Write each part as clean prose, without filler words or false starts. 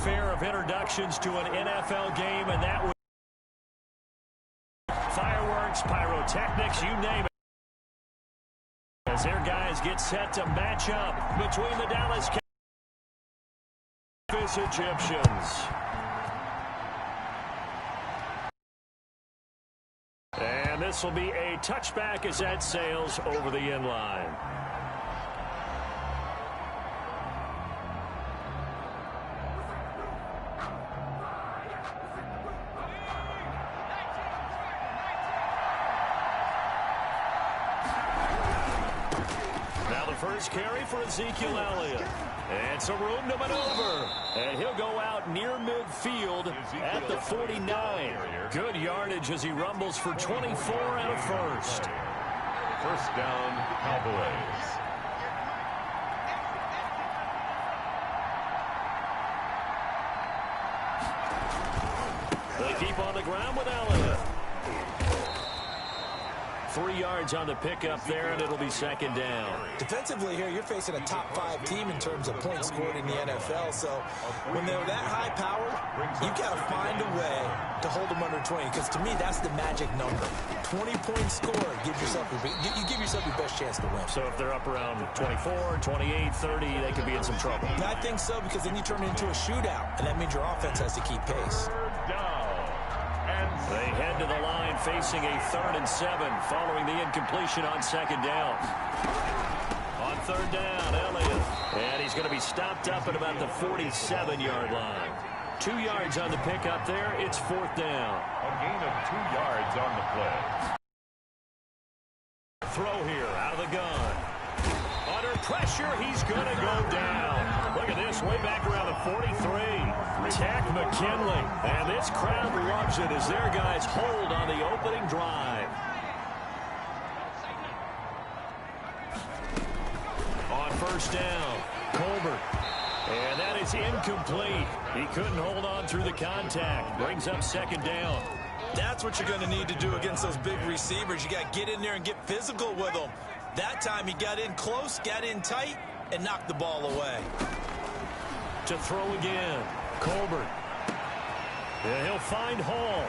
fanfare of introductions to an NFL game, and that was fireworks, pyrotechnics, you name it. As their guys get set to match up between the Dallas Cowboys Egyptians. And this will be a touchback as that sails over the end line. Now the first carry for Ezekiel Elliott. And some room to maneuver. And he'll go out near midfield at the 49. Good yardage as he rumbles for 24 and a first. First down, Cowboys. They keep on the ground with Elliott. 3 yards on the pickup there, and it'll be second down. Defensively here, you're facing a top-5 team in terms of points scored in the NFL. So when they're that high-powered, you got to find a way to hold them under 20. Because to me, that's the magic number. 20 points scored, you give yourself your best chance to win. So if they're up around 24, 28, 30, they could be in some trouble. I think so, because then you turn it into a shootout, and that means your offense has to keep pace. They head to the line facing a 3rd and 7 following the incompletion on second down. On third down, Elliott. And he's going to be stopped up at about the 47-yard line. 2 yards on the pickup there. It's 4th down. A gain of 2 yards on the play. Throw here out of the gun. Under pressure, he's going to go down. Look at this, way back around the 43. Tech McKinley. And this crowd loves it as their guys hold on the opening drive. On first down, Colbert. And that is incomplete. He couldn't hold on through the contact. Brings up second down. That's what you're going to need to do against those big receivers. You got to get in there and get physical with them. That time he got in close, got in tight, and knocked the ball away. To throw again, Colbert. And he'll find Hall.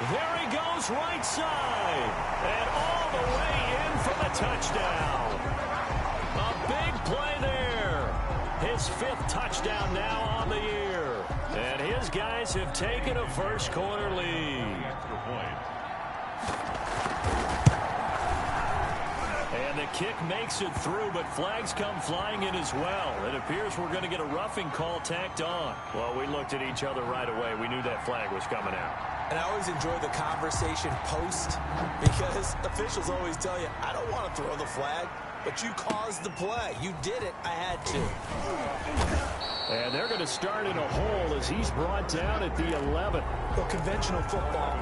There he goes, right side. And all the way in for the touchdown. A big play there. His 5th touchdown now on the year. And his guys have taken a first quarter lead. Extra point. And the kick makes it through, but flags come flying in as well. It appears we're going to get a roughing call tacked on. Well, we looked at each other right away. We knew that flag was coming out. And I always enjoy the conversation post because officials always tell you, I don't want to throw the flag, but you caused the play. You did it. I had to. And they're going to start in a hole as he's brought down at the 11. Well, conventional football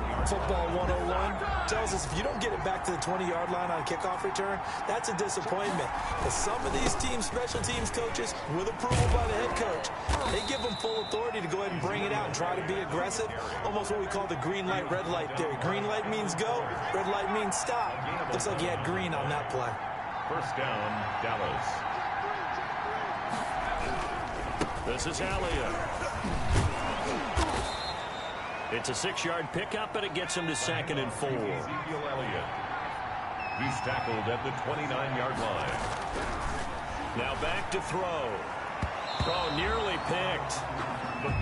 101, tells us if you don't get it back to the 20-yard line on a kickoff return, that's a disappointment. But some of these teams, special teams coaches, with approval by the head coach, they give them full authority to go ahead and bring it out and try to be aggressive. Almost what we call the green light, red light theory. Green light means go, red light means stop. Looks like you had green on that play. First down, Dallas. This is Elliott. It's a 6-yard pickup, and it gets him to 2nd and 4. Ezekiel Elliott. He's tackled at the 29-yard line. Now back to throw. Oh, nearly picked.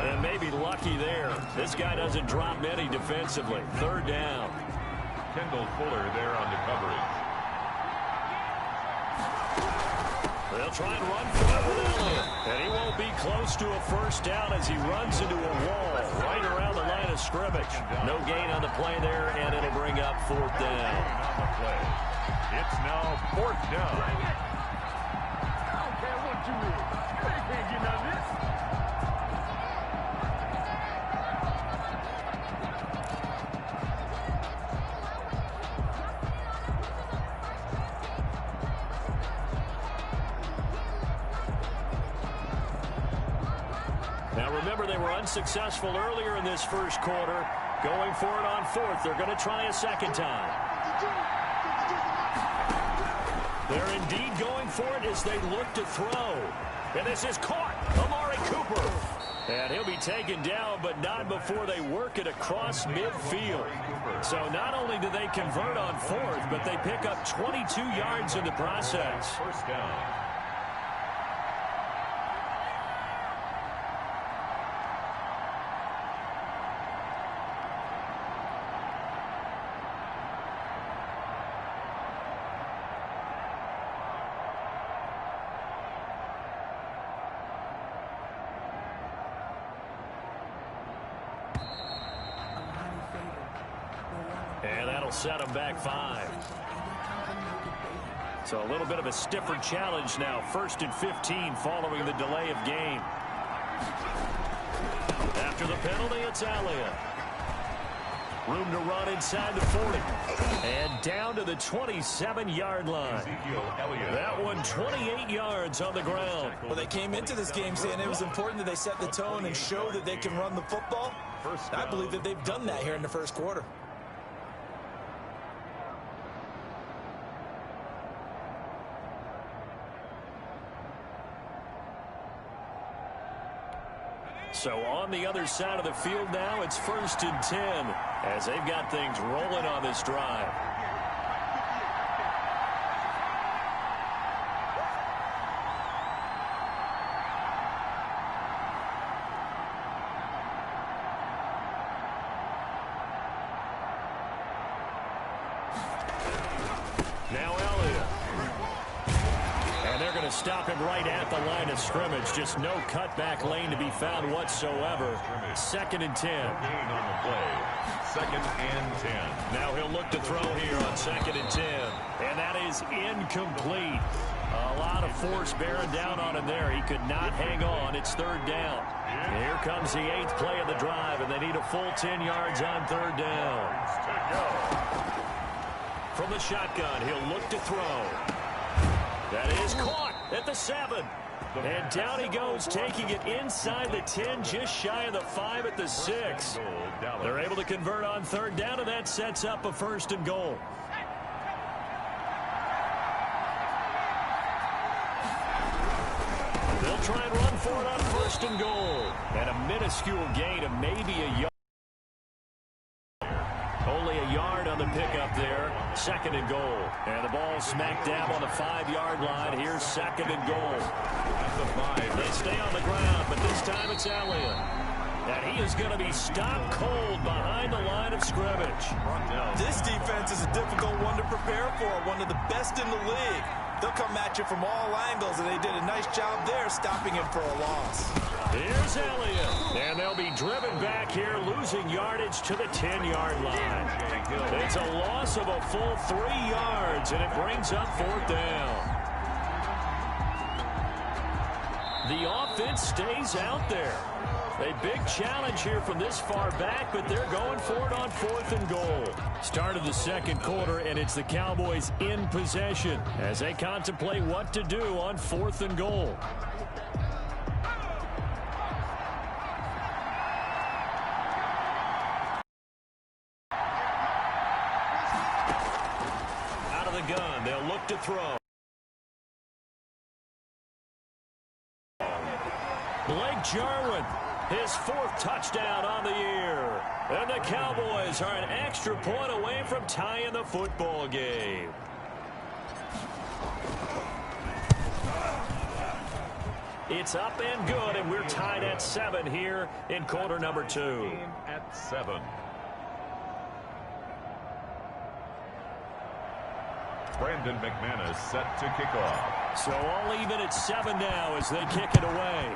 And maybe lucky there. This guy doesn't drop many defensively. 3rd down. Kendall Fuller there on the coverage. They'll try and run for it with Elliott. And he won't be close to a first down as he runs into a wall right around the line of scrimmage. No gain on the play there, and it'll bring up 4th down. On the play. It's now 4th down. I don't care what you do. They can't get none of this. Now remember, they were unsuccessful earlier in this first quarter. Going for it on 4th. They're going to try a second time. They're indeed going for it as they look to throw. And this is caught. Amari Cooper. And he'll be taken down, but not before they work it across midfield. So not only do they convert on fourth, but they pick up 22 yards in the process. First down. And that'll set them back 5. So a little bit of a stiffer challenge now. 1st and 15 following the delay of game. After the penalty, it's Elliott. Room to run inside the 40. And down to the 27-yard line. That one 28 yards on the ground. Well, they came into this game saying it was important that they set the tone and show that they can run the football. I believe that they've done that here in the first quarter. So on the other side of the field now, it's 1st and 10 as they've got things rolling on this drive. Now Elliott. And they're going to stop him right at the line of scrimmage. Just no cutback lane to be found whatsoever. 2nd and 10. Gain on the play. 2nd and 10. Now he'll look to throw here on 2nd and 10. And that is incomplete. A lot of force bearing down on him there. He could not hang on. It's 3rd down. Here comes the 8th play of the drive, and they need a full 10 yards on 3rd down. From the shotgun, he'll look to throw. That is caught at the 7. And down he goes, taking it inside the 10, just shy of the 5 at the 6. They're able to convert on 3rd down, and that sets up a 1st and goal. They'll try and run for it on 1st and goal. And a minuscule gain of maybe a yard. Only a yard on the pickup there. 2nd and goal. And the ball smack dab on the 5-yard line. Here's 2nd and goal. At the 5. They stay on the ground, but this time it's Elliott. And he is going to be stopped cold behind the line of scrimmage. This defense is a difficult one to prepare for, one of the best in the league. They'll come at you from all angles, and they did a nice job there stopping him for a loss. Here's Elliott. And they'll be driven back here, losing yardage to the 10-yard line. It's a loss of a full 3 yards, and it brings up 4th down. The offense stays out there. A big challenge here from this far back, but they're going for it on 4th and goal. Start of the 2nd quarter, and it's the Cowboys in possession as they contemplate what to do on 4th and goal. Out of the gun, they'll look to throw. Blake Jarwin. His 4th touchdown on the year. And the Cowboys are an extra point away from tying the football game. It's up and good, and we're tied at 7 here in quarter number 2. At 7. Brandon McManus set to kick off. So all even at 7 now as they kick it away.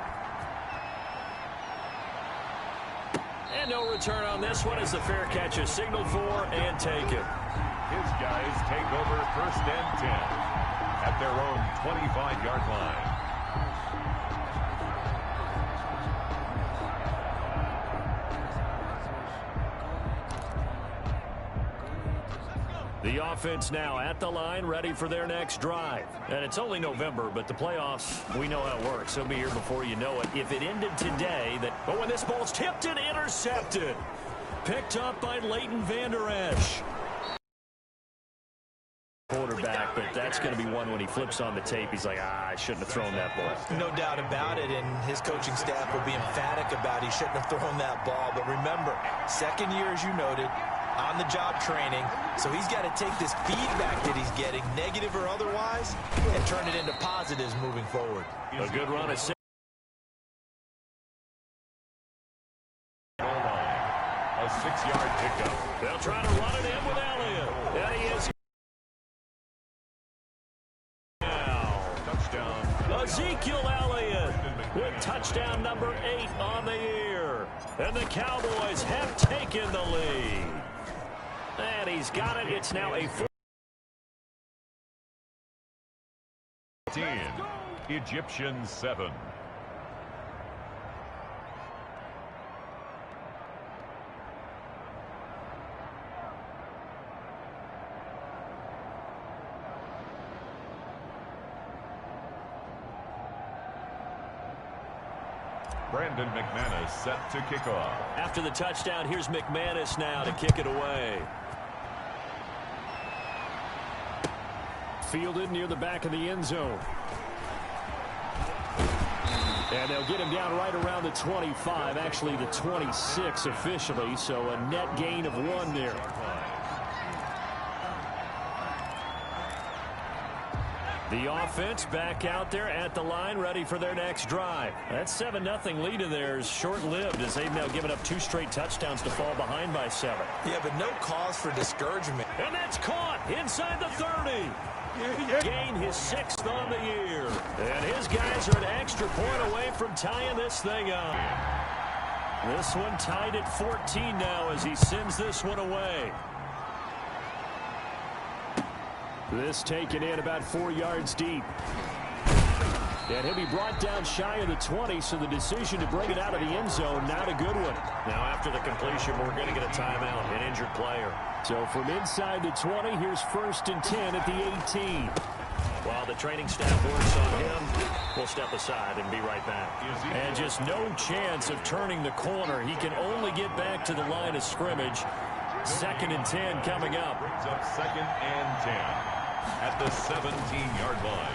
And no return on this one as the fair catch is signaled for and taken. His guys take over 1st and 10 at their own 25-yard line. The offense now at the line, ready for their next drive. And it's only November, but the playoffs, we know how it works. They'll be here before you know it. If it ended today, but when this ball's tipped and intercepted, picked up by Leighton Vander Esch. Quarterback, but that's that's going to be one when he flips on the tape. He's like, I shouldn't have thrown that ball. No doubt about it, and his coaching staff will be emphatic about he shouldn't have thrown that ball. But remember, second year, as you noted, on-the-job training, so he's got to take this feedback that he's getting, negative or otherwise, and turn it into positives moving forward. A good run at 6. A 6-yard pickup. They'll try to run it in with Elliott. And he is now. Touchdown. Ezekiel Elliott with touchdown number 8 on the year. And the Cowboys have taken the lead. And he's got it. It's now a 14. Egyptians 7. Brandon McManus set to kick off. After the touchdown, here's McManus now to kick it away. Fielded near the back of the end zone. And they'll get him down right around the 25, actually the 26 officially, so a net gain of 1 there. The offense back out there at the line, ready for their next drive. That 7-0 lead of theirs short-lived as they've now given up 2 straight touchdowns to fall behind by 7. Yeah, but no cause for discouragement. And that's caught inside the 30. Gain his 6th on the year. And his guys are an extra point away from tying this thing up. This one tied at 14 now as he sends this one away. This taken in about 4 yards deep. And he'll be brought down shy of the 20, so the decision to bring it out of the end zone, not a good one. Now after the completion, we're going to get a timeout, an injured player. So from inside the 20, here's 1st and 10 at the 18. While the training staff works on him, we'll step aside and be right back. And just no chance of turning the corner. He can only get back to the line of scrimmage. 2nd and 10 coming up. Brings up 2nd and 10 at the 17-yard line.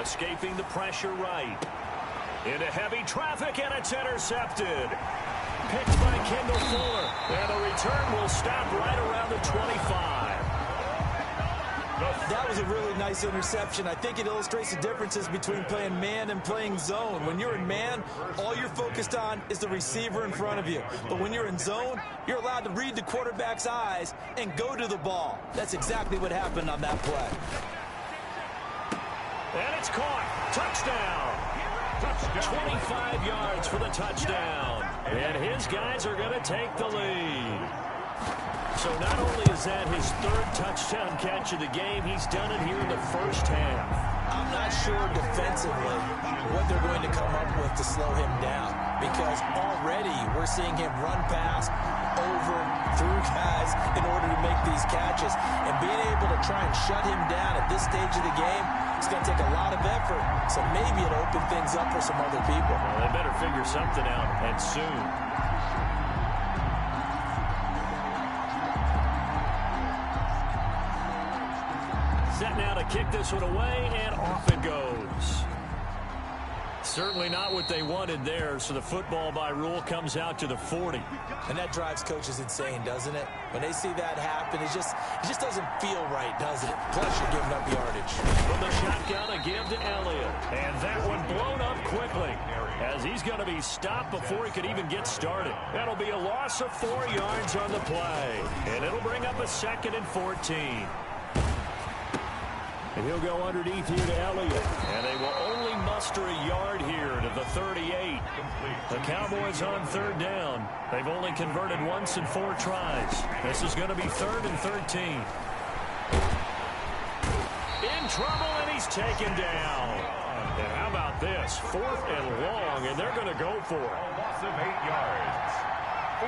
Escaping the pressure right. Into heavy traffic, and it's intercepted. Picked by Kendall Fuller. And the return will stop right around the 25. That was a really nice interception. I think it illustrates the differences between playing man and playing zone. When you're in man, all you're focused on is the receiver in front of you. But when you're in zone, you're allowed to read the quarterback's eyes and go to the ball. That's exactly what happened on that play. And it's caught. Touchdown. 25 yards for the touchdown. And his guys are going to take the lead. So not only is that his 3rd touchdown catch of the game, he's done it here in the first half. I'm not sure defensively what they're going to come up with to slow him down, because already we're seeing him run past, over, through guys in order to make these catches. And being able to try and shut him down at this stage of the game, it's going to take a lot of effort. So maybe it'll open things up for some other people. Well, they better figure something out, and soon. Set now to kick this one away, and off it goes. Certainly not what they wanted there, so the football by rule comes out to the 40. And that drives coaches insane, doesn't it? When they see that happen, it just doesn't feel right, does it? Plus, you're giving up yardage. From the shotgun, a give to Elliott. And that one blown up quickly, as he's going to be stopped before he could even get started. That'll be a loss of 4 yards on the play. And it'll bring up a 2nd and 14. And he'll go underneath here to Elliott. And they will only muster a yard here to the 38. The Cowboys on 3rd down. They've only converted once in 4 tries. This is going to be 3rd and 13. In trouble, and he's taken down. And how about this? 4th and long, and they're going to go for it. A loss of 8 yards. 3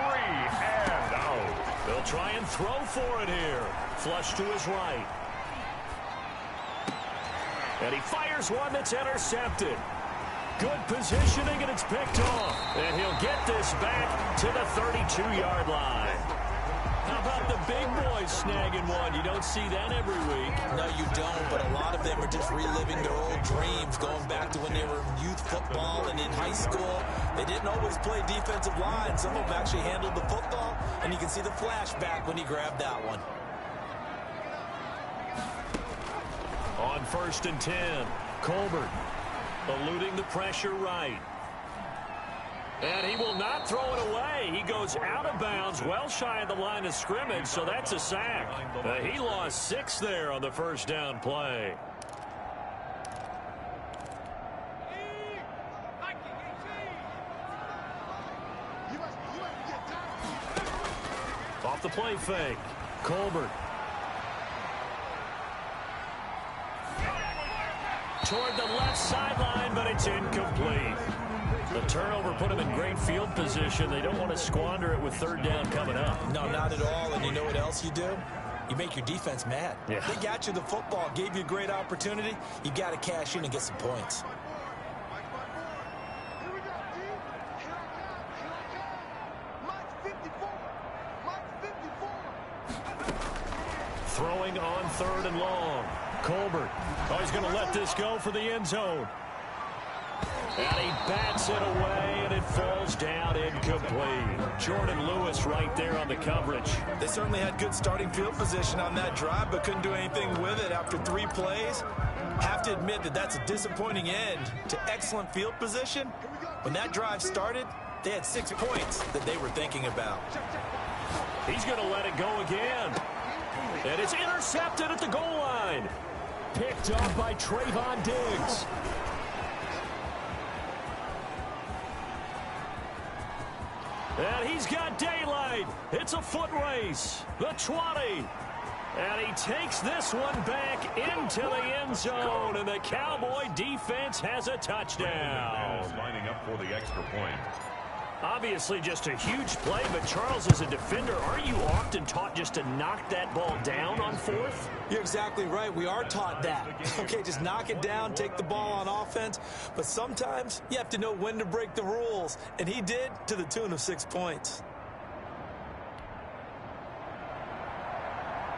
and out. They'll try and throw for it here. Flush to his right. And he fires one that's intercepted. Good positioning, and it's picked off. And he'll get this back to the 32-yard line. How about the big boys snagging one? You don't see that every week. No, you don't, but a lot of them are just reliving their old dreams, going back to when they were in youth football and in high school. They didn't always play defensive line. Some of them actually handled the football, and you can see the flashback when he grabbed that one. On 1st and 10, Colbert eluding the pressure right. And he will not throw it away. He goes out of bounds, well shy of the line of scrimmage, so that's a sack. He lost 6 there on the first down play. Off the play fake, Colbert. Toward the left sideline, but it's incomplete. The turnover put them in great field position. They don't want to squander it with 3rd down coming up. No, not at all. And you know what else you do? You make your defense mad. Yeah. They got you the football, gave you a great opportunity. You got to cash in and get some points. Throwing on 3rd and long. Colbert. Oh, he's going to let this go for the end zone. And he bats it away, and it falls down incomplete. Jordan Lewis right there on the coverage. They certainly had good starting field position on that drive, but couldn't do anything with it after 3 plays. Have to admit that that's a disappointing end to excellent field position. When that drive started, they had 6 points that they were thinking about. He's going to let it go again. And it's intercepted at the goal line. Picked up by Trayvon Diggs. And he's got daylight. It's a foot race. The 20. And he takes this one back into the end zone. And the Cowboy defense has a touchdown. Lining up for the extra point. Obviously just a huge play, but Charles, as a defender, aren't you often taught just to knock that ball down on 4th? You're exactly right. We are taught that. Okay, just knock it down, take the ball on offense. But sometimes you have to know when to break the rules. And he did, to the tune of 6 points.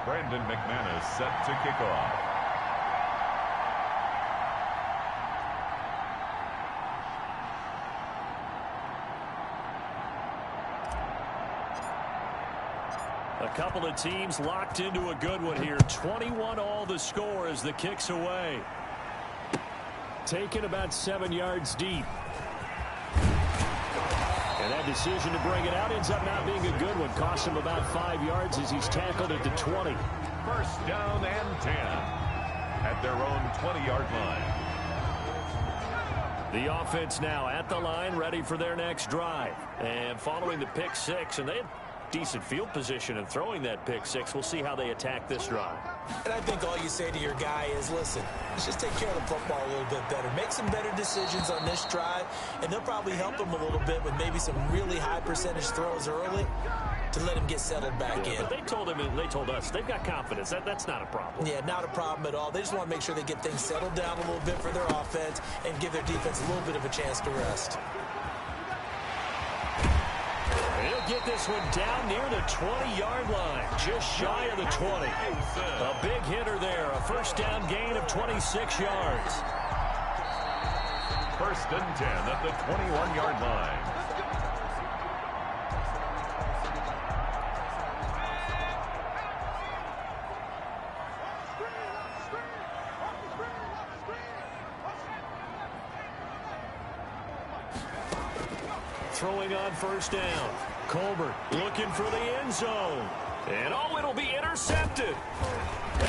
Brandon McManus set to kick off. A couple of teams locked into a good one here. 21 all the score as the kick's away. Taken about 7 yards deep. And that decision to bring it out ends up not being a good one. Cost him about 5 yards as he's tackled at the 20. 1st down and 10 at their own 20-yard line. The offense now at the line, ready for their next drive. And following the pick 6, and they had decent field position in throwing that pick 6. We'll see how they attack this drive. And I think all you say to your guy is, listen, let's just take care of the football a little bit better. Make some better decisions on this drive, and they'll probably help him a little bit with maybe some really high percentage throws early to let him get settled back in. But they told him, and they told us, they've got confidence. That's not a problem. Yeah, not a problem at all. They just want to make sure they get things settled down a little bit for their offense and give their defense a little bit of a chance to rest. He'll get this one down near the 20-yard line, just shy of the 20. A big hitter there, a 1st down gain of 26 yards. 1st and 10 at the 21-yard line. Throwing on 1st down. Colbert looking for the end zone. And oh, it'll be intercepted.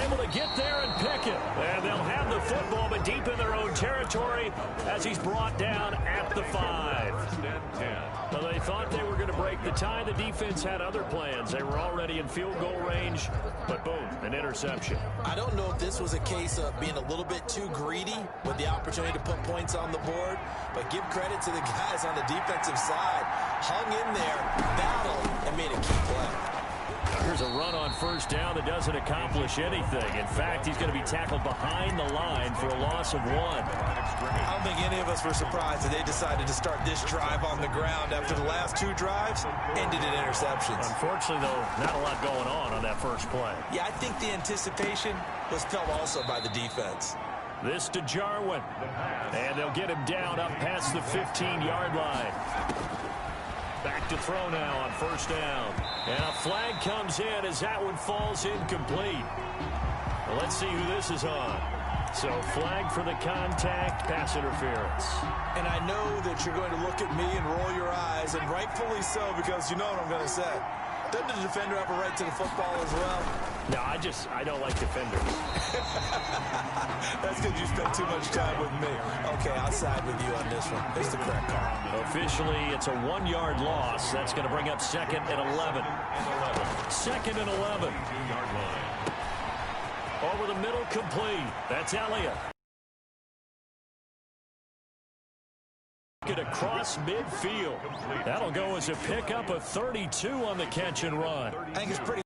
Able to get there and pick it. And they'll have the football, but deep in their own territory as he's brought down at the 5. Well, they thought they were going to break the tie. The defense had other plans. They were already in field goal range, but boom, an interception. I don't know if this was a case of being a little bit too greedy with the opportunity to put points on the board, but give credit to the guys on the defensive side. Hung in there, battled, and made a key play. Here's a run on first down that doesn't accomplish anything. In fact, he's going to be tackled behind the line for a loss of 1. I don't think any of us were surprised that they decided to start this drive on the ground after the last 2 drives ended in interceptions. Unfortunately, though, not a lot going on that first play. Yeah, I think the anticipation was felt also by the defense. This to Jarwin. And they'll get him down up past the 15-yard line. Back to throw now on first down. And a flag comes in as that one falls incomplete. Well, let's see who this is on. So flag for the contact, pass interference. And I know that you're going to look at me and roll your eyes, and rightfully so, because you know what I'm going to say. Doesn't the defender have a right to the football as well? No, I don't like defenders. That's because you spent too much time with me. Okay, I'll side with you on this one. It's the correct call. Officially, it's a 1-yard loss. That's going to bring up 2nd and 11. 2nd and 11. Over the middle, complete. That's Elliott. Across midfield. That'll go as a pickup of 32 on the catch and run. I think it's pretty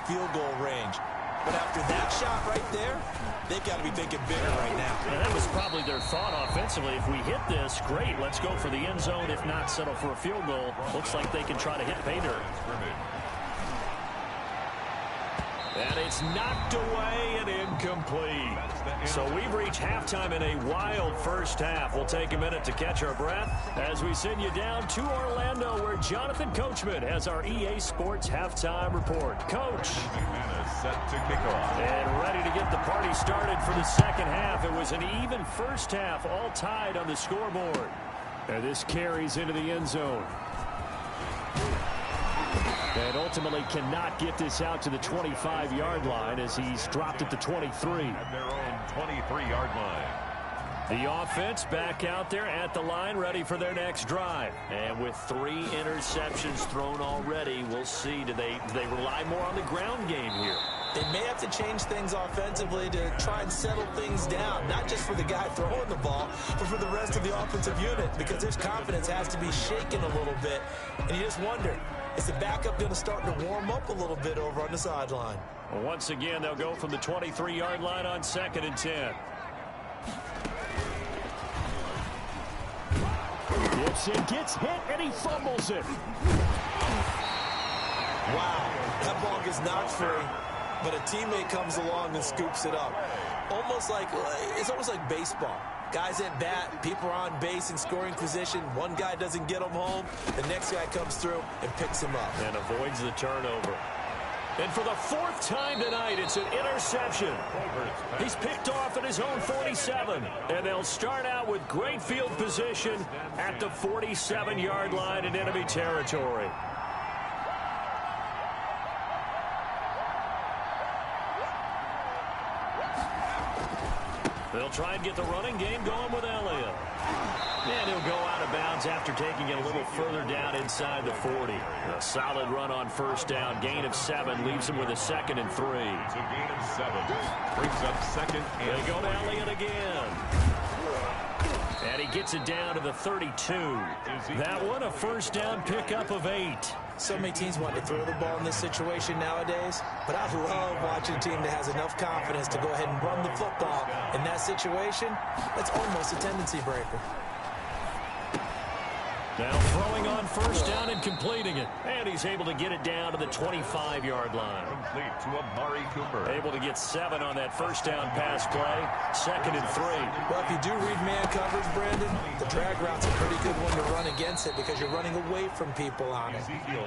field goal range. But after that shot right there, they've got to be thinking bigger right now. And that was probably their thought offensively. If we hit this, great. Let's go for the end zone. If not, settle for a field goal. Looks like they can try to hit pay dirt. And it's knocked away and incomplete. So we've reached halftime in a wild first half. We'll take a minute to catch our breath as we send you down to Orlando, where Jonathan Coachman has our EA Sports halftime report. Coach. Set to kick off. And ready to get the party started for the second half. It was an even first half, all tied on the scoreboard. And this carries into the end zone. And ultimately cannot get this out to the 25-yard line as he's dropped at the 23. At their own 23-yard line. The offense back out there at the line, ready for their next drive. And with 3 interceptions thrown already, we'll see. Do they rely more on the ground game here? They may have to change things offensively to try and settle things down, not just for the guy throwing the ball, but for the rest of the offensive unit, because his confidence has to be shaken a little bit. And you just wonder, is the backup going to start to warm up a little bit over on the sideline? Well, once again, they'll go from the 23-yard line on 2nd and 10. Gibson gets hit, and he fumbles it. Wow, that ball gets knocked free, but a teammate comes along and scoops it up. It's almost like baseball. Guys at bat, people are on base in scoring position. One guy doesn't get him home. The next guy comes through and picks him up. And avoids the turnover. And for the 4th time tonight, it's an interception. He's picked off at his own 47. And they'll start out with great field position at the 47-yard line in enemy territory. They'll try and get the running game going with Elliott. And he'll go out of bounds after taking it a little further down inside the 40. A solid run on first down. Gain of 7 leaves him with a 2nd and 3. It's a gain of 7. Brings up 2nd and They go to Elliott again. And he gets it down to the 32. That one a first down pickup of 8. So many teams want to throw the ball in this situation nowadays, but I love watching a team that has enough confidence to go ahead and run the football. In that situation, that's almost a tendency breaker. Now throwing on first down and completing it. And he's able to get it down to the 25-yard line. complete to Amari Cooper. Able to get 7 on that first down pass play. 2nd and 3. Well, if you do read man coverage, Brandon, the drag route's a pretty good one to run against it because you're running away from people on it.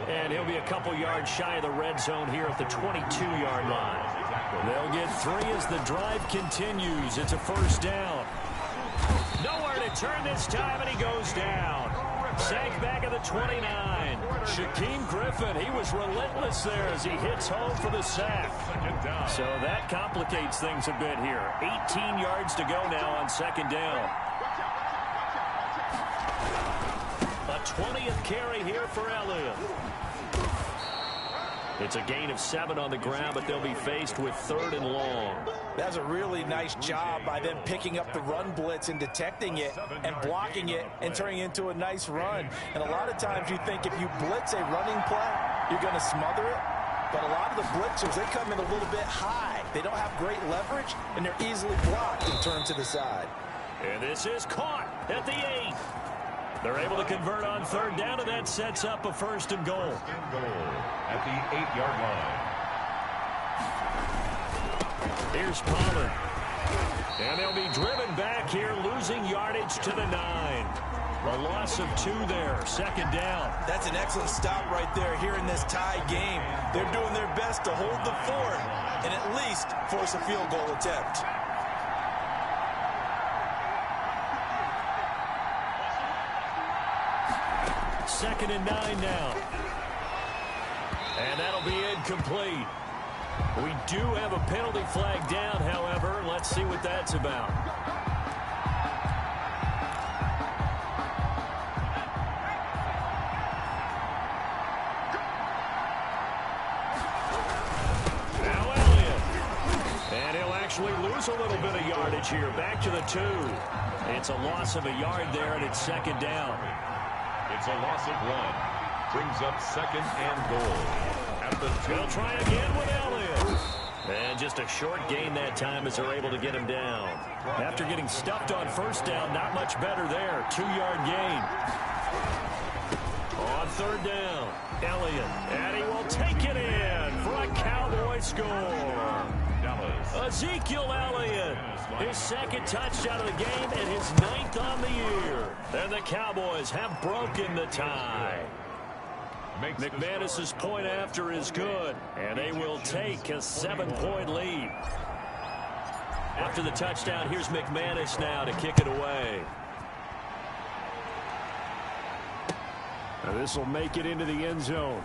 And he'll be a couple yards shy of the red zone here at the 22-yard line. They'll get 3 as the drive continues. It's a first down. Nowhere to turn this time, and he goes down. Sank back at the 29. Shaquem Griffin, he was relentless there as he hits home for the sack. So that complicates things a bit here. 18 yards to go now on 2nd down. A 20th carry here for Elliott. It's a gain of 7 on the ground, but they'll be faced with 3rd and long. That's a really nice job by them picking up the run blitz and detecting it and blocking it and turning it into a nice run. And a lot of times you think if you blitz a running play, you're going to smother it. But a lot of the blitzers, they come in a little bit high. They don't have great leverage, and they're easily blocked and turned to the side. And this is caught at the 8. They're able to convert on 3rd down, and that sets up a 1st and goal. At the 8-yard line. Here's Pollard. And they'll be driven back here, losing yardage to the 9. A loss of 2 there, 2nd down. That's an excellent stop right there here in this tie game. They're doing their best to hold the fort and at least force a field goal attempt. Second and 9 now. And that'll be incomplete. We do have a penalty flag down, however. Let's see what that's about. Now Elliott. And he'll actually lose a little bit of yardage here. Back to the 2. It's a loss of a yard there, and it's 2nd down. It's a loss of 1. Brings up 2nd and goal. At the 2. They'll try again with Elliott. And just a short gain that time as they're able to get him down. After getting stuffed on 1st down, not much better there. 2-yard gain. On 3rd down, Elliott. And he will take it in for a Cowboy score. Ezekiel Elliott, his 2nd touchdown of the game and his 9th on the year. And the Cowboys have broken the tie. McManus's point after is good, and they will take a 7-point lead. After the touchdown, here's McManus now to kick it away. Now this will make it into the end zone.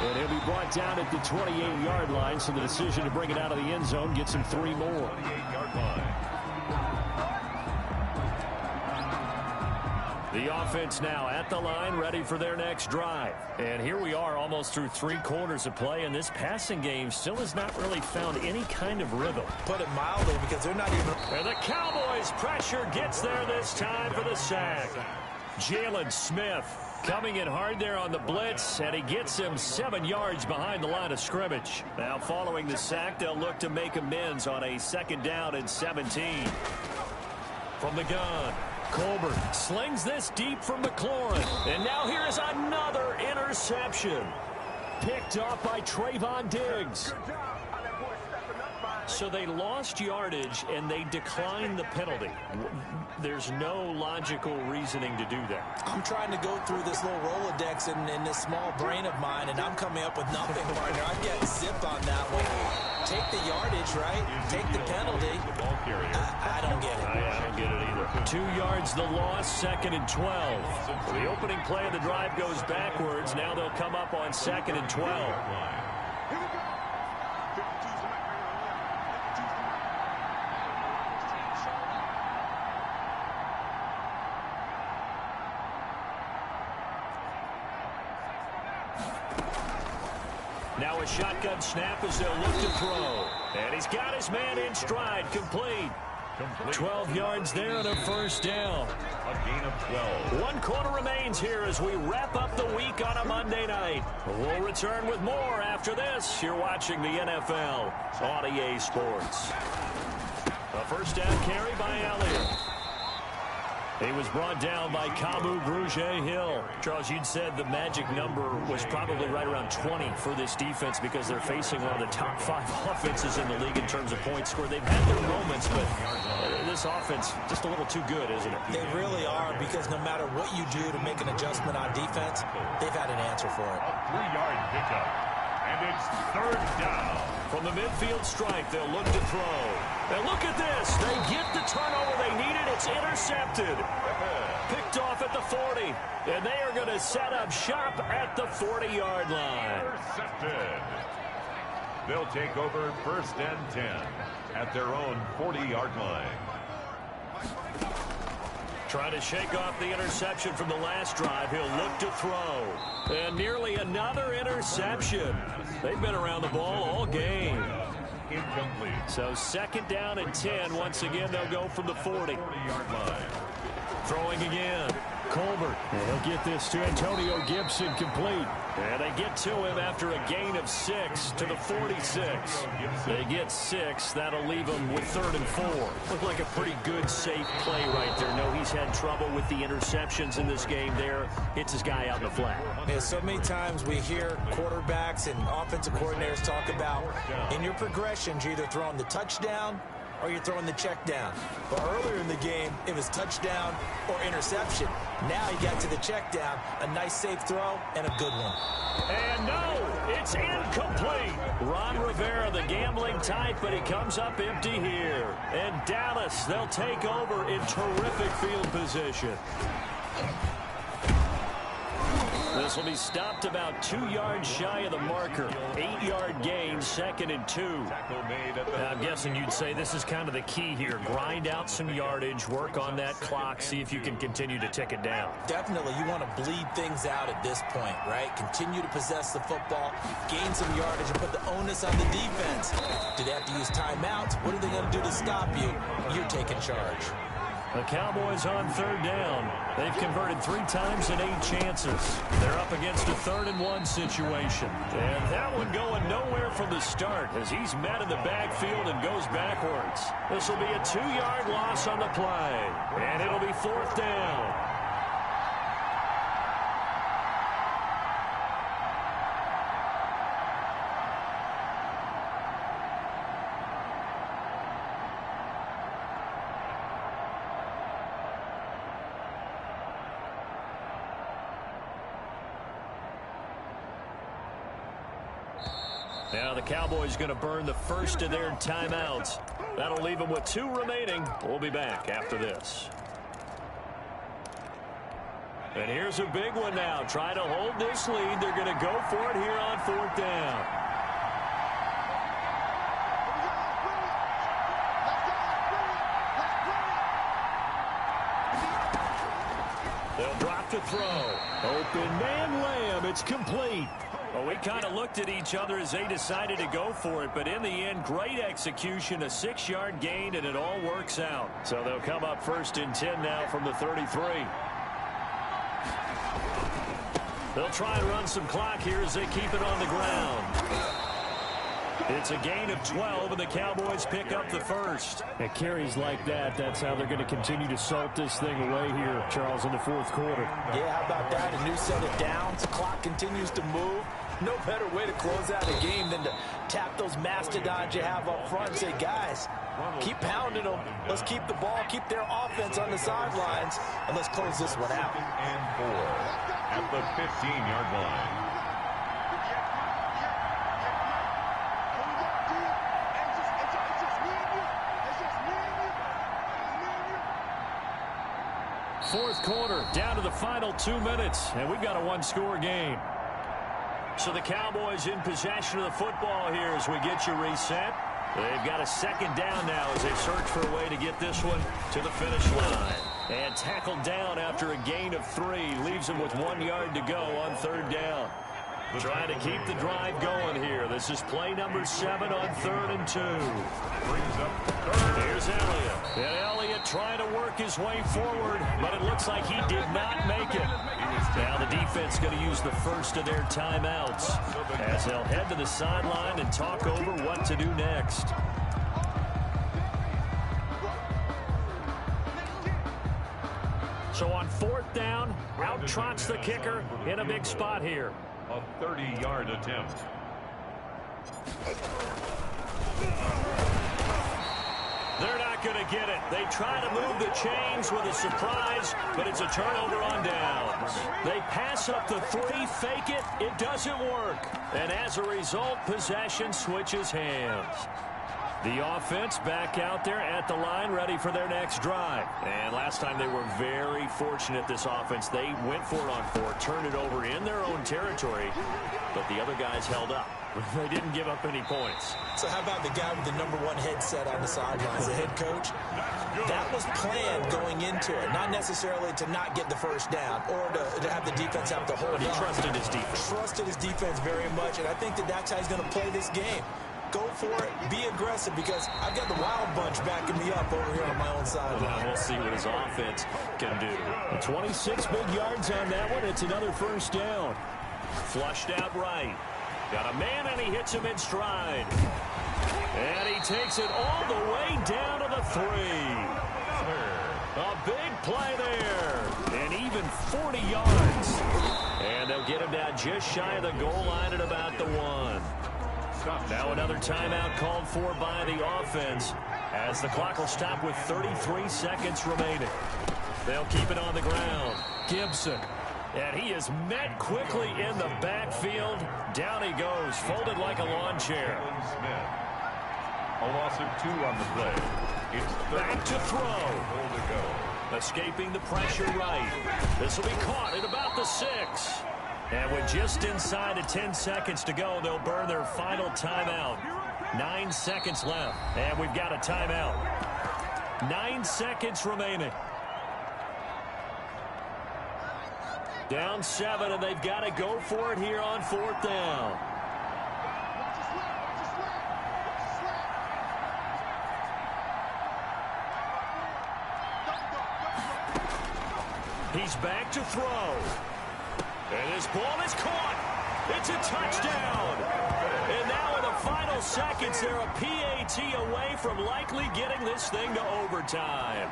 And he'll be brought down at the 28-yard line, so the decision to bring it out of the end zone gets him 3 more. 28-yard line. The offense now at the line, ready for their next drive. And here we are almost through 3 quarters of play, and this passing game still has not really found any kind of rhythm. Put it mildly, because they're not even... And the Cowboys' pressure gets there this time for the sack. Jalen Smith coming in hard there on the blitz, and he gets him 7 yards behind the line of scrimmage. Now following the sack, they'll look to make amends on a 2nd down and 17. From the gun, Colbert slings this deep from McLaurin. And now here is another interception. Picked off by Trayvon Diggs. So they lost yardage, and they declined the penalty. There's no logical reasoning to do that. I'm trying to go through this little Rolodex in this small brain of mine, and I'm coming up with nothing, partner. I'm getting zipped on that one. Take the yardage, right? Take the penalty. I don't get it. I don't get it either. 2 yards the loss, 2nd and 12. The opening play of the drive goes backwards. Now they'll come up on 2nd and 12. Now a shotgun snap as they'll look to throw. And he's got his man in stride, complete. 12 yards there and a 1st down. A gain of 12. 1 quarter remains here as we wrap up the week on a Monday night. We'll return with more after this. You're watching the NFL on EA Sports. A 1st down carry by Elliott. He was brought down by Kamu Grugier-Hill. Charles, you'd said the magic number was probably right around 20 for this defense because they're facing one of the top 5 offenses in the league in terms of points scored. They've had their moments, but this offense just a little too good, isn't it? They really are, because no matter what you do to make an adjustment on defense, they've had an answer for it. A 3-yard pickup. And it's 3rd down. From the midfield stripe, they'll look to throw. And look at this. They get the turnover they needed. It's intercepted. Picked off at the 40. And they are going to set up shop at the 40-yard line. Intercepted. They'll take over 1st and 10 at their own 40-yard line. Trying to shake off the interception from the last drive. He'll look to throw. And nearly another interception. They've been around the ball all game. Incomplete. So second down and 10. Once again, they'll go from the 40. 40-yard line. Throwing again. Colbert. And he'll get this to Antonio Gibson complete. And they get to him after a gain of 6 to the 46. They get 6. That'll leave them with 3rd and 4. Looked like a pretty good, safe play right there. No, he's had trouble with the interceptions in this game there. Hits his guy out in the flat. Yeah, so many times we hear quarterbacks and offensive coordinators talk about in your progressions, you're either throwing the touchdown or you're throwing the check down. But earlier in the game, it was touchdown or interception. Now he got to the check down, a nice safe throw, and a good one. And no, it's incomplete. Ron Rivera, the gambling type, but he comes up empty here. And Dallas, they'll take over in terrific field position. This will be stopped about 2 yards shy of the marker. 8-yard gain, 2nd and 2. Now, I'm guessing you'd say this is kind of the key here. Grind out some yardage, work on that clock, see if you can continue to tick it down. Definitely, you want to bleed things out at this point, right? Continue to possess the football, gain some yardage, and put the onus on the defense. Do they have to use timeouts? What are they going to do to stop you? You're taking charge. The Cowboys on 3rd down. They've converted 3 times in 8 chances. They're up against a 3rd and 1 situation. And that one going nowhere from the start as he's met in the backfield and goes backwards. This will be a 2-yard loss on the play. And it'll be 4th down. Now the Cowboys going to burn the first of their timeouts. That'll leave them with 2 remaining. We'll be back after this. And here's a big one now. Trying to hold this lead. They're going to go for it here on 4th down. They'll drop to throw. Open man Lamb. It's complete. Well, we kind of looked at each other as they decided to go for it, but in the end, great execution, a 6-yard gain, and it all works out. So they'll come up 1st and 10 now from the 33. They'll try and run some clock here as they keep it on the ground. It's a gain of 12, and the Cowboys pick up the first. At carries like that, that's how they're going to continue to salt this thing away here, Charles, in the 4th quarter. Yeah, how about that? A new set of downs. Clock continues to move. No better way to close out a game than to tap those mastodons you have up front and say, guys, keep pounding them. Let's keep the ball, keep their offense on the sidelines, and let's close this one out. And 4 at the 15-yard line. Fourth quarter, down to the final 2 minutes, and we've got a 1-score game. So the Cowboys in possession of the football here as we get you reset. They've got a 2nd down now as they search for a way to get this one to the finish line. And tackled down after a gain of 3. Leaves them with 1 yard to go on 3rd down. Trying to keep the drive going here. This is play number 7 on 3rd and 2. Brings up 3rd. Here's Elliott. And Elliott trying to work his way forward, but it looks like he did not make it. Now the defense going to use the first of their timeouts as they'll head to the sideline and talk over what to do next. So on 4th down, out trots the kicker in a big spot here. A 30-yard attempt. They're not going to get it. They try to move the chains with a surprise, but it's a turnover on downs. They pass up the 3, fake it. It doesn't work. And as a result, possession switches hands. The offense back out there at the line, ready for their next drive. And last time they were very fortunate, this offense. They went for it on 4, turned it over in their own territory, but the other guys held up. They didn't give up any points. So how about the guy with the #1 headset on the sidelines, the head coach? That was planned going into it, not necessarily to not get the first down or to have the defense have to hold on. He trusted his defense. Trusted his defense very much, and I think that's how he's going to play this game. Go for it, be aggressive, because I've got the wild bunch backing me up over here on my own sideline. We'll see what his offense can do. 26 big yards on that one. It's another first down. Flushed out right. Got a man, and he hits him in stride. And he takes it all the way down to the 3. A big play there. And even 40 yards. And they'll get him down just shy of the goal line at about the 1. Now another timeout called for by the offense as the clock will stop with 33 seconds remaining. They'll keep it on the ground. Gibson. And he is met quickly in the backfield. Down he goes, folded like a lawn chair. A loss of 2 on the play. It's back to throw. Escaping the pressure right. This will be caught at about the 6. And with just inside of 10 seconds to go, they'll burn their final timeout. 9 seconds left. And we've got a timeout. 9 seconds remaining. Down 7, and they've got to go for it here on 4th down. He's back to throw. And his ball is caught. It's a touchdown. And now in the final seconds, they're a PAT away from likely getting this thing to overtime.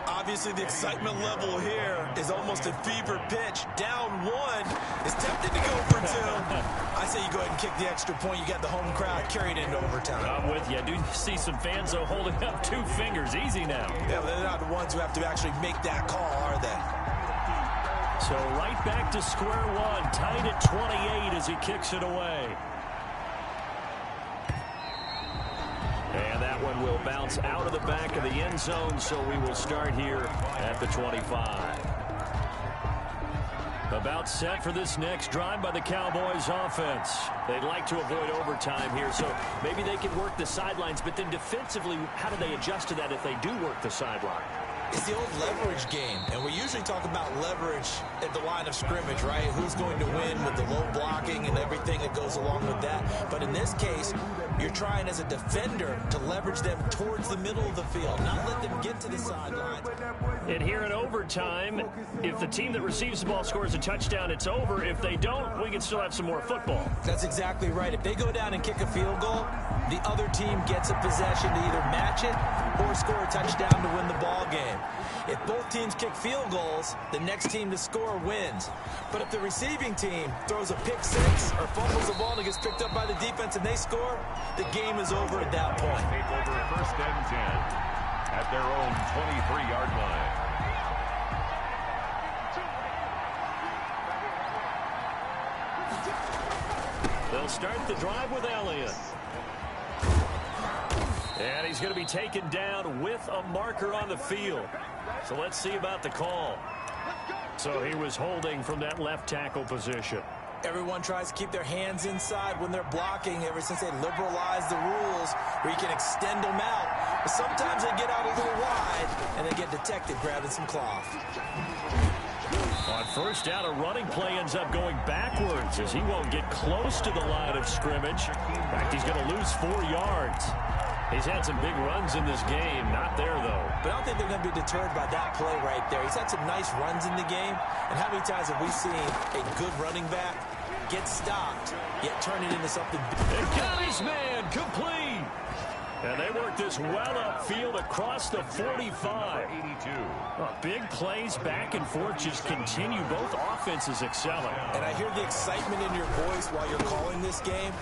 Obviously, the excitement level here is almost a fever pitch. Down 1 is tempted to go for 2. I say you go ahead and kick the extra point. You got the home crowd carried into overtime. I'm with you. I do see some fans, though, holding up 2 fingers. Easy now. Yeah, but they're not the ones who have to actually make that call, are they? So right back to square one. Tied at 28 as he kicks it away. And that one will bounce out of the back of the end zone, so we will start here at the 25. About set for this next drive by the Cowboys offense. They'd like to avoid overtime here, so maybe they can work the sidelines, but then defensively, how do they adjust to that if they do work the sideline? It's the old leverage game, and we usually talk about leverage at the line of scrimmage, right? Who's going to win with the low blocking and everything that goes along with that. But in this case, you're trying as a defender to leverage them towards the middle of the field, not let them get to the sidelines. And here in overtime, if the team that receives the ball scores a touchdown, it's over. If they don't, we can still have some more football. That's exactly right. If they go down and kick a field goal, the other team gets a possession to either match it or score a touchdown to win the ball game. If both teams kick field goals, the next team to score wins. But if the receiving team throws a pick 6 or fumbles the ball and it gets picked up by the defense and they score, the game is over at that point. Take over 1st and 10 at their own 23-yard line. They'll start the drive with Elliott. And he's going to be taken down with a marker on the field. So let's see about the call. So he was holding from that left tackle position. Everyone tries to keep their hands inside when they're blocking ever since they liberalized the rules where you can extend them out. But sometimes they get out a little wide and they get detected grabbing some cloth. On 1st down, a running play ends up going backwards as he won't get close to the line of scrimmage. In fact, he's going to lose 4 yards. He's had some big runs in this game. Not there, though. But I don't think they're going to be deterred by that play right there. He's had some nice runs in the game. And how many times have we seen a good running back get stopped, yet turn it into something big? And got his man complete. And they work this well upfield across the 45. 82. Big plays back and forth just continue. Both offenses excelling. And I hear the excitement in your voice while you're calling this game.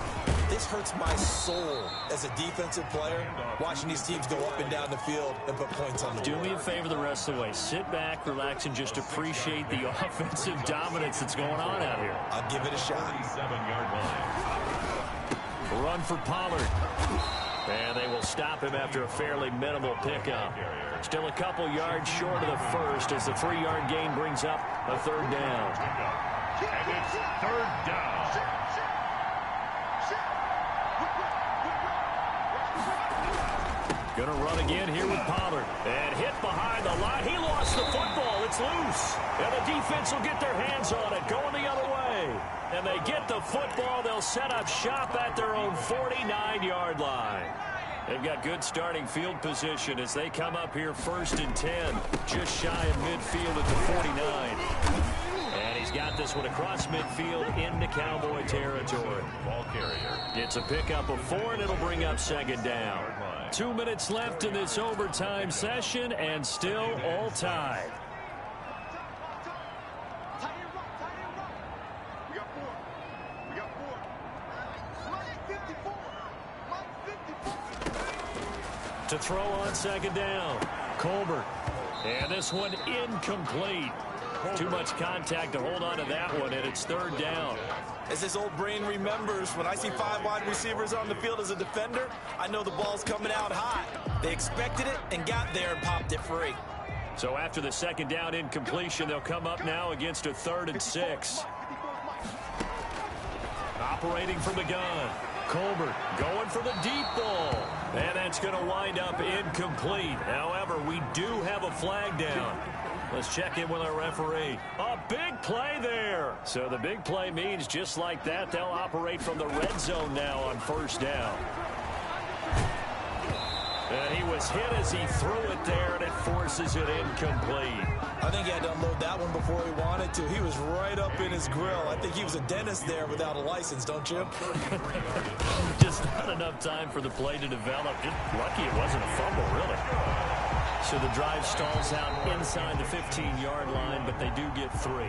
This hurts my soul as a defensive player, watching these teams go up and down the field and put points on the board. Do me a favor the rest of the way. Sit back, relax, and just appreciate the offensive dominance that's going on out here. I'll give it a shot. 37-yard line. Run for Pollard. And they will stop him after a fairly minimal pickup. Still a couple yards short of the first as the 3-yard gain brings up a third down. And it's third down. Going to run again here with Pollard. And hit behind the line. He lost the football. It's loose. And the defense will get their hands on it, going the other way. And they get the football. They'll set up shop at their own 49-yard line. They've got good starting field position as they come up here 1st and 10, just shy of midfield at the 49. And he's got this one across midfield into Cowboy territory. Ball carrier. It's a pickup of 4, and it'll bring up 2nd down. 2 minutes left in this overtime session, and still all tied. To throw on 2nd down, Colbert. And this one incomplete. Too much contact to hold on to that one, and it's 3rd down. As this old brain remembers, when I see 5 wide receivers on the field as a defender, I know the ball's coming out hot. They expected it and got there and popped it free. So after the 2nd down incompletion, they'll come up now against a 3rd and 6. Operating from the gun, Colbert going for the deep ball. And that's going to wind up incomplete. However, we do have a flag down. Let's check in with our referee. A big play there. So the big play means just like that, they'll operate from the red zone now on 1st down. And he was hit as he threw it there, and it forces it incomplete. I think he had to unload that one before he wanted to. He was right up in his grill. I think he was a dentist there without a license, don't you? Just not enough time for the play to develop. Just lucky it wasn't a fumble, really. So the drive stalls out inside the 15-yard line, but they do get 3.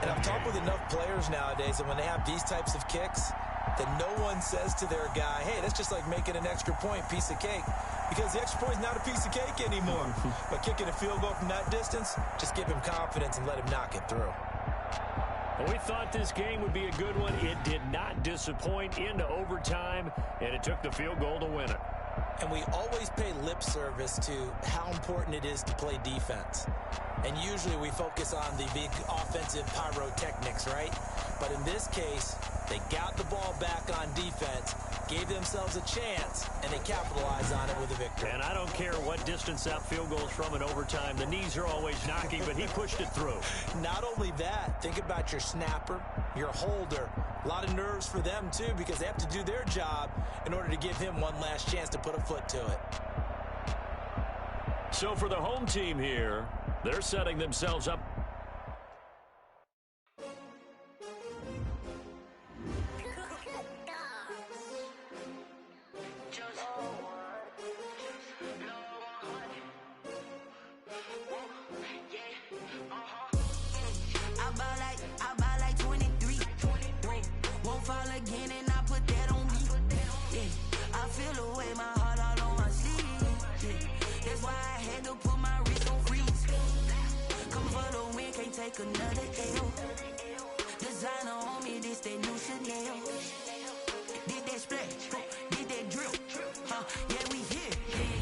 And I've talked with enough players nowadays, and when they have these types of kicks, that no one says to their guy, hey, that's just like making an extra point, piece of cake. Because the extra point is not a piece of cake anymore. But kicking a field goal from that distance, just give him confidence and let him knock it through. Well, we thought this game would be a good one. It did not disappoint into overtime, and it took the field goal to win it. And we always pay lip service to how important it is to play defense. And usually we focus on the big offensive pyrotechnics, right? But in this case, they got the ball back on defense, gave themselves a chance, and they capitalized on it with a victory. And I don't care what distance that field goes from in overtime. The knees are always knocking, but he pushed it through. Not only that, think about your snapper, your holder. A lot of nerves for them, too, because they have to do their job in order to give him one last chance to put a foot to it. So for the home team here, they're setting themselves up. I buy like 23. Won't fall again and I put that on me. Yeah, I feel the way my heart all on my sleeve. Yeah, that's why I had to put my wrist on freeze. Come for the win, can't take another L. Designer on me, this that new Chanel. Did that splash, did that drip. Yeah, we here.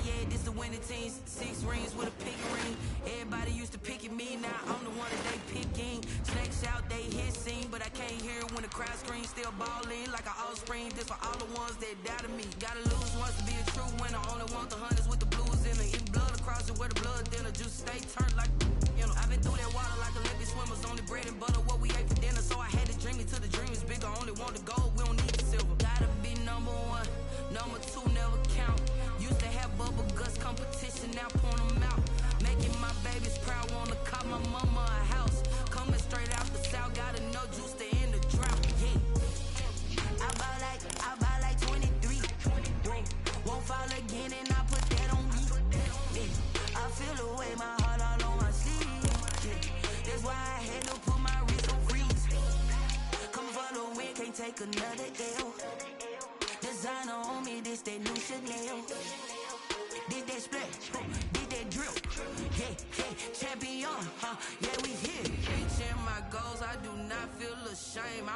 Yeah, this the winning team. 6 rings with a pink ring. Everybody used to pick at me, now I'm the one that they picking. Snakes out, they hit scene, but I can't hear it when the crowd screams. Still ballin' like an offspring. This for all the ones that doubted me. Gotta lose once to be a true winner. Only want the hunters with the blues in it. Eat blood across it where the blood thinner. Juice stay turned like, you know. I've been through that water like Olympic swimmers. Only bread and butter, what we ate for dinner. So I had to dream it till the dream is bigger. Only want the gold, we don't need the silver. Gotta be number 1, number 2 never count. Used to have bubble guts competition, now point them out. Making my babies proud, wanna call my mama a house. Coming straight out the south, gotta know juice to end the drought. Yeah, I buy like 23. Won't fall again and I put that on me. Yeah, I feel the way my heart all on my sleeve. Yeah, that's why I had to put my wrist on freeze. Coming for the win, can't take another L. Designer on me, this that new Chanel. Did that splash, did that drip. Yeah, champion, yeah, we here. Reaching my goals, I do not feel ashamed.